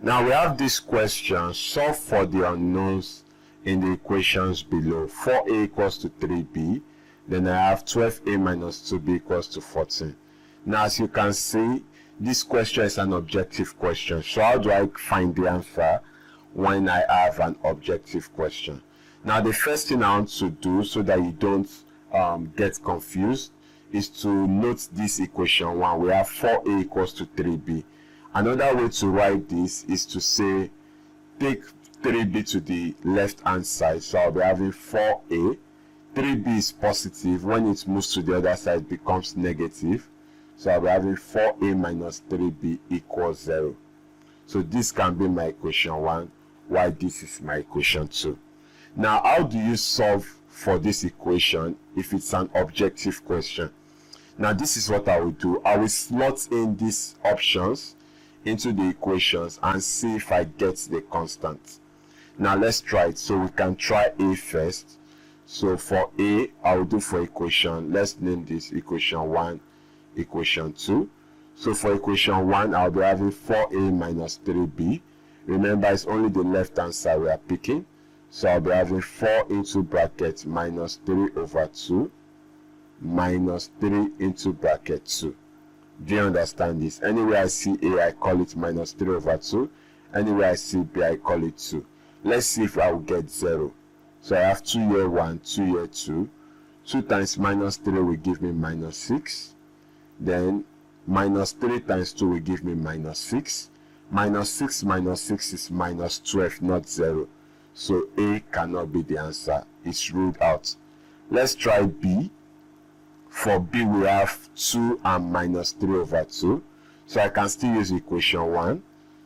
Now we have this question: solve for the unknowns in the equations below. 4a equals to 3b. Then I have 12a minus 2b equals to 14. Now as you can see, this question is an objective question. So how do I find the answer when I have an objective question? Now the first thing I want to do, so that you don't get confused, is to note this equation 1. We have 4a equals to 3b. Another way to write this is to say, take 3b to the left hand side. So I'll be having 4a. 3b is positive. When it moves to the other side, it becomes negative. So I'll be having 4a minus 3b equals 0. So this can be my equation 1, while this is my equation 2. Now, how do you solve for this equation if it's an objective question? Now, this is what I will do. I will slot in these options into the equations and see if I get the constant. Now let's try it. So we can try a first. So for a, I will do for equation, let's name this equation 1, equation 2. So for equation 1, I'll be having 4a minus 3b. Remember, it's only the left hand side we are picking. So I'll be having 4 into bracket minus 3 over 2 minus 3 into bracket 2. Do you understand this? Anywhere I see a, I call it minus 3 over 2. Anywhere I see b, I call it 2. Let's see if I will get 0. So I have 2 here 1, 2 here 2. 2 times minus 3 will give me minus 6. Then minus 3 times 2 will give me minus 6. Minus 6 minus 6 is minus 12, not 0. So a cannot be the answer. It's ruled out. Let's try b. For b, we have 2 and minus 3 over 2. So I can still use equation 1.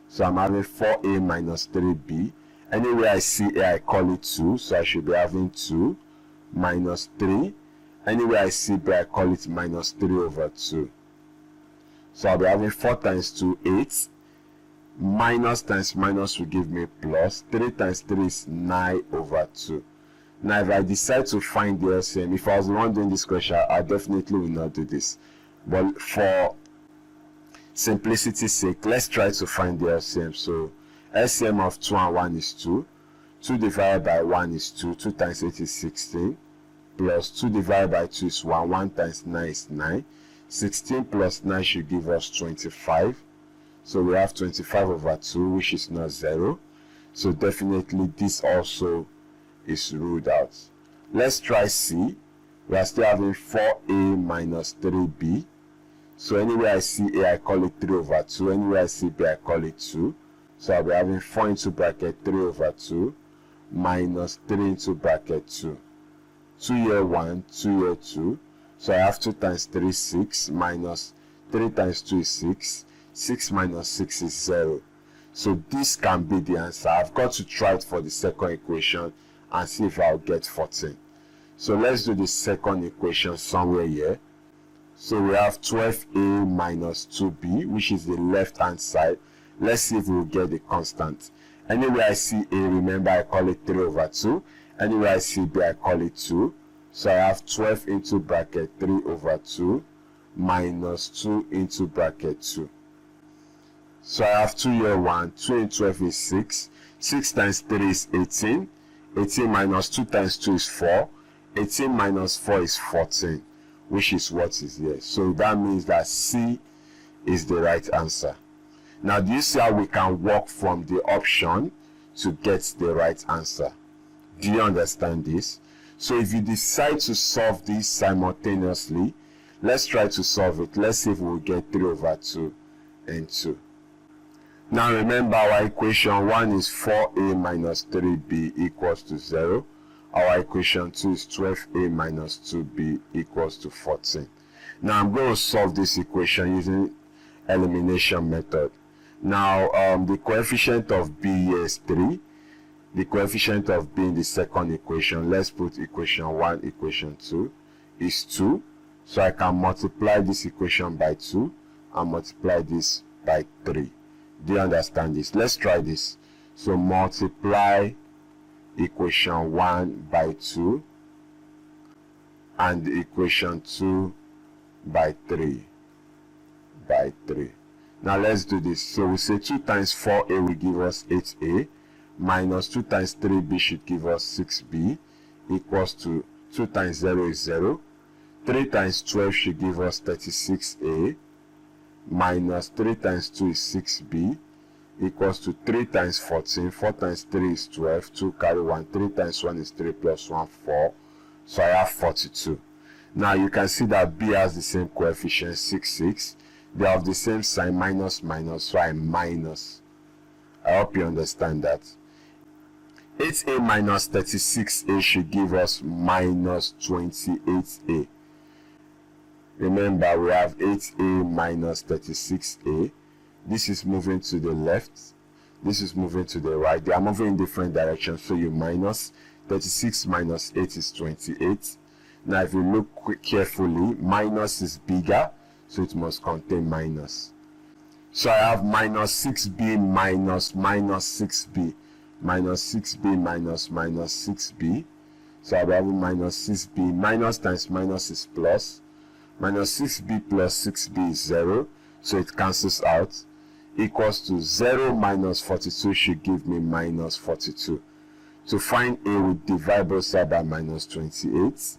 So I'm having 4a minus 3b. Anywhere I see a, I call it 2. So I should be having 2 minus 3. Anywhere I see b, I call it minus 3 over 2. So I'll be having 4 times 2, 8. Minus times minus will give me plus. 3 times 3 is 9 over 2. Now, if I decide to find the LCM, if I was the one doing this question, I definitely will not do this. But for simplicity's sake, let's try to find the LCM. So, LCM of 2 and 1 is 2. 2 divided by 1 is 2. 2 times 8 is 16. Plus 2 divided by 2 is 1. 1 times 9 is 9. 16 plus 9 should give us 25. So, we have 25 over 2, which is not 0. So, definitely this also is ruled out. Let's try C. We are still having 4a minus 3b. So anywhere I see a, I call it 3 over 2. Anywhere I see b, I call it 2. So I'll be having 4 into bracket 3 over 2 minus 3 into bracket 2. 2 here 1, 2 here 2. So I have 2 times 3 is 6 minus 3 times 2 is 6. 6 minus 6 is 0. So this can be the answer. I've got to try it for the second equation and see if I'll get 14. So let's do the second equation somewhere here. So we have 12a minus 2b, which is the left hand side. Let's see if we'll get the constant. Anywhere I see a, remember I call it 3 over 2. Anywhere I see b, I call it 2. So I have 12 into bracket 3 over 2 minus 2 into bracket 2. So I have 2 here 1, 2 into 12 is 6. 6 times 3 is 18. 18 minus 2 times 2 is 4. 18 minus 4 is 14, which is what is here. So that means that C is the right answer. Now, do you see how we can work from the option to get the right answer? Do you understand this? So if you decide to solve this simultaneously, let's try to solve it. Let's see if we'll get 3 over 2 and 2. Now remember, our equation 1 is 4a minus 3b equals to 0. Our equation 2 is 12a minus 2b equals to 14. Now I'm going to solve this equation using elimination method. Now the coefficient of b here is 3. The coefficient of b in the second equation, let's put equation 1, equation 2, is 2. So I can multiply this equation by 2 and multiply this by 3. Do you understand this? Let's try this. So multiply equation 1 by 2 and equation 2 by 3. Now let's do this. So we say 2 times 4a will give us 8a, minus 2 times 3b should give us 6b, equals to 2 times 0 is 0. 3 times 12 should give us 36a, minus 3 times 2 is 6b, equals to 3 times 14. 4 times 3 is 12. 2 carry 1. 3 times 1 is 3 plus 1, 4. So I have 42. Now you can see that b has the same coefficient, 6, 6. They have the same sign, minus, minus, so I minus. I hope you understand that. 8a minus 36a should give us minus 28a. Remember, we have 8a minus 36a. This is moving to the left. This is moving to the right. They are moving in different directions, so you minus. 36 minus 8 is 28. Now, if you look carefully, minus is bigger, so it must contain minus. So I have minus 6b minus minus 6b. Minus 6b minus minus 6b. So I have minus 6b. Minus times minus is plus. Minus 6b plus 6b is 0. So it cancels out. Equals to 0 minus 42 should give me minus 42. To find a, we divide both sides by minus 28.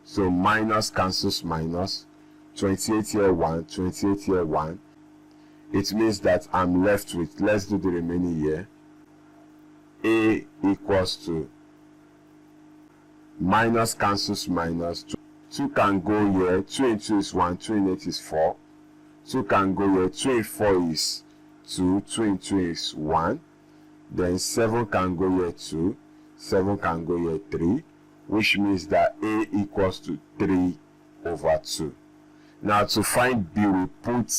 So minus cancels minus. 28 here 1, 28 here 1. It means that I'm left with, let's do the remaining here. A equals to minus cancels minus. 2 can go here. 2 in 2 is 1. 2 in 8 is 4. 2 can go here. 2 in 4 is 2. 2 in 2 is 1. Then 7 can go here 2. 7 can go here 3. Which means that A equals to 3 over 2. Now to find B, we put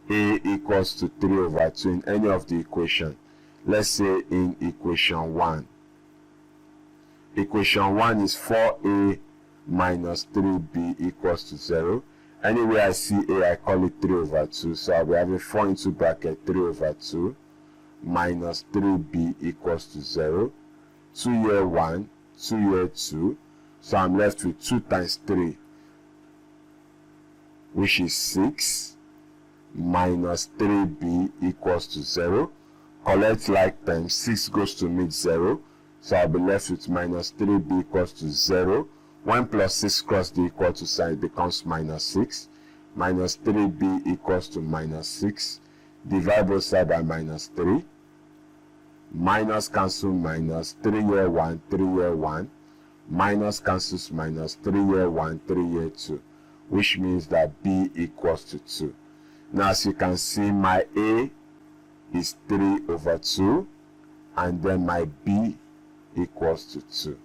A equals to 3 over 2 in any of the equation. Let's say in equation 1. Equation 1 is 4A minus 3B equals to 0. Anywhere I see A, I call it 3 over 2. So I'll be having 4 into bracket 3 over 2 minus 3B equals to 0. 2 here 1, 2 here 2. So I'm left with 2 times 3, which is 6, minus 3b equals to 0. Collect like terms, 6 goes to meet 0. So I'll be left with minus 3b equals to 0. 1 plus 6 cross the equal to sign, it becomes minus 6. Minus 3b equals to minus 6. Divide both sides by minus 3. Minus cancel minus. 3 here 1, 3 here 1. Minus cancels minus. 3 here 1, 3 here 2. Which means that b equals to 2. Now as you can see, my a is 3 over 2. And then my b equals to 2.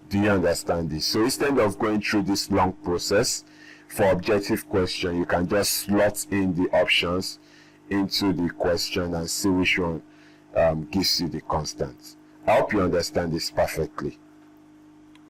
Do you understand this? So instead of going through this long process for objective question, you can just slot in the options into the question and see which one gives you the constant. I hope you understand this perfectly.